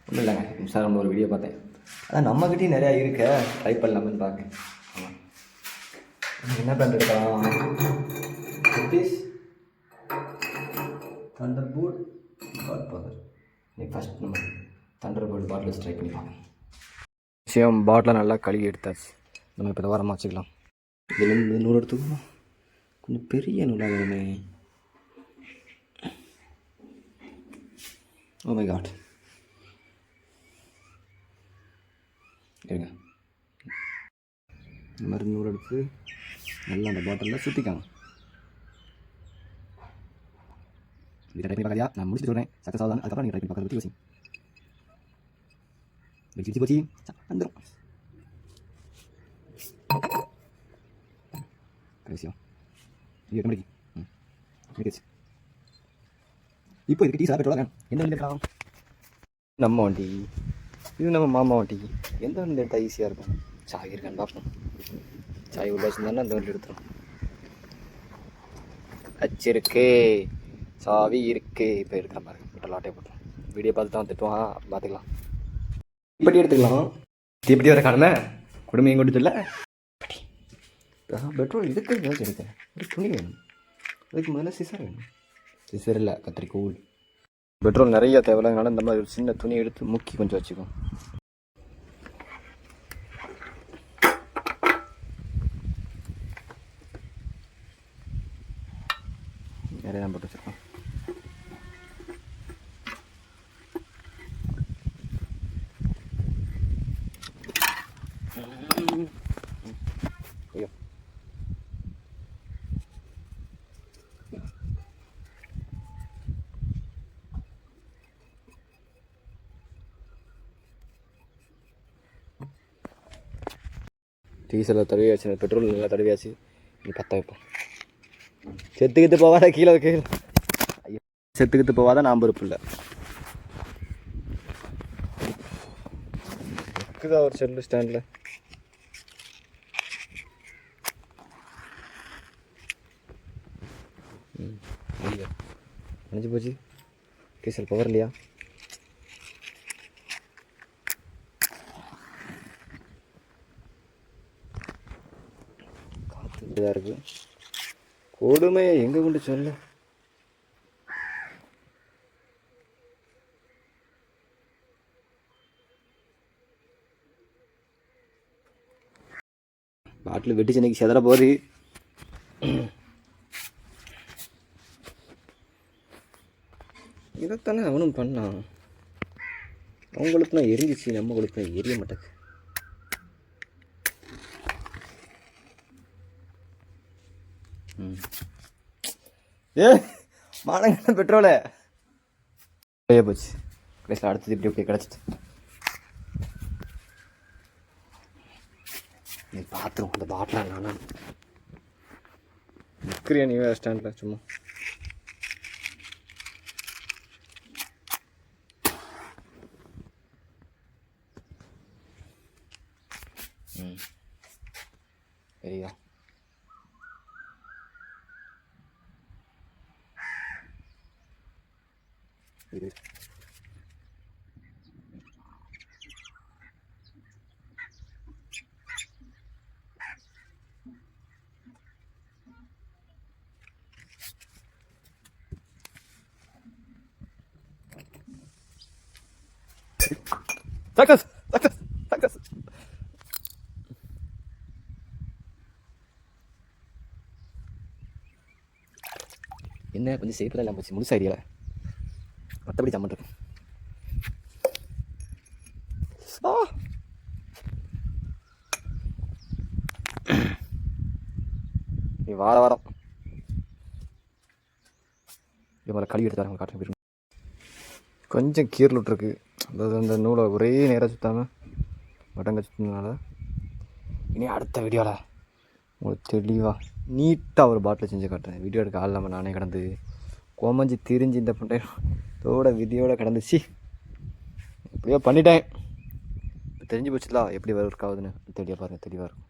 ஒன்றும் இல்லைங்க இன்ஸ்டாகிராமில் ஒரு வீடியோ பார்த்தேன். அதான் நம்மக்கிட்டேயும் நிறையா இருக்க ட்ரை பண்ணலாம்னு பார்க்க. ஆமாம், என்ன பிராண்ட் எடுக்கலாம்? Thunder Port got power. நீ ஃபஸ்ட் நம்ம தண்டர் போர்ட் பாட்டில் வச்சு ட்ரை பண்ணி பார்க்கலாம். விஷயம் பாட்டில் நல்லா கழுவி எடுத்தாச்சு. நம்ம இப்போ வாரமாக வச்சுக்கலாம். இதுலேருந்து நூறு எடுத்துக்கணும். கொஞ்சம் பெரிய நூலாக வேணுமே. ஓ மை காட், இருங்க. இந்த மாதிரி நூறு எடுத்து நல்லா அந்த பாட்டிலில் சுற்றிக்காங்க. இதை ட்ரை பண்ணி பார்க்கறியா? நான் முடிச்சுட்டு சொல்கிறேன். சக்ஸஸ் ஆகுதான், அதுக்கப்புறம் நீங்கள் ட்ரை பண்ணி பார்க்குறது பற்றி வச்சு போச்சு வந்துடும். விஷயம் இது எட்டு மணிக்கு முடிச்சு. இப்போ இதுக்கு டீ சாப்பிட்டு எந்த வண்டி எடுக்கலாம்? நம்ம வண்டி இது, நம்ம மாமா வண்டி. எந்த வண்டி எடுத்தால் ஈஸியாக இருக்கும்? சாய் இருக்கான்னு பார்ப்போம். சாய் உள்ள வச்சுருந்தானே அந்த வண்டி எடுத்துரும். வச்சிருக்கு, சாவி இருக்கு. இப்போ எடுக்கிற மாதிரி விட்ட லாட்டே போட்டுரும். வீடியோ பார்த்துட்டு தான் திட்டுவான், பார்த்துக்கலாம். இப்படி எடுத்துக்கலாம். இப்படி வர காணல குடும்பம் கொண்டு சொல்ல. பெட்ரோல் இதுக்கு எடுத்தேன். ஒரு துணி வேணும், அதுக்கு முதல்ல சிசர் வேணும். சிசர் இல்லை, கத்திரிக்கோள். பெட்ரோல் நிறைய தேவையில்லைனால இந்த மாதிரி ஒரு சின்ன துணி எடுத்து முக்கி கொஞ்சம் வச்சுக்கோம். நிறைய தான் போட்டு வச்சுருக்கோம். ஐயோ, டீசலில் தடவியாச்சு, பெட்ரோல் நல்லா தடவியாச்சு. நீ பற்ற வைப்போம். செத்துக்கிட்டு போவாத, கீழே கீழே. ஐயோ, செத்துக்கிட்டு போவாத, நான் பொறுப்பு இல்லை. இருக்குதா ஒரு செல்லு ஸ்டாண்டில்? இல்லையா, அணைஞ்சு போச்சு. டீசல் பவர் இல்லையா? காற்று இதாக இருக்குது. கொடுமையை எங்கே கொண்டு சொல்ல? பாட்டில் வெட்டி சென்னைக்கு செதற போகுது. இதைத்தானே அவனும் பண்ணான். அவங்களுக்கு தான் எரிஞ்சிச்சு, நம்ம கொளுத்து எரிய மாட்டேக்கு. ஏ மானங்க பெட்ரோலு போச்சு. கடைசியில் அடுத்தது இப்படி இப்படி கிடச்சிட்டு நீ பார்த்துரும். அந்த பாட்டில் நானா நிற்கிறியா நீ வேறு ஸ்டாண்டில் சும்மா? சரியா? இது சக்சஸ் சக்சஸ் சக்சஸ். என்ன கொஞ்சம் சேஃபாக இல்லாமல் போச்சு, முழுசா ஐடியாவில் மற்றபடி ஜம்மன் இருக்கு. நீ வாரம் இது மேலே கழுவி எடுத்து தரேன் காட்டுறேன். கொஞ்சம் கீரல் விட்ருக்கு. அதாவது அந்த நூலை ஒரே நேராக சுற்றாமல் வடங்க சுற்றினால. இனி அடுத்த வீடியோவில் உங்களுக்கு தெளிவாக நீட்டாக ஒரு பாட்டில் செஞ்சு காட்டுறேன். வீடியோ எடுக்க ஆள் இல்லாமல் நானே கடந்து கோமஞ்சி திரிஞ்சு இந்த பண்ணோட விதியோடு கிடந்துச்சு. எப்படியோ பண்ணிட்டேன். இப்போ தெரிஞ்சு போச்சுலாம் எப்படி ஒர்க் ஆகுதுன்னு. தெளிவாக பாருங்கள், தெளிவாக இருக்கும்.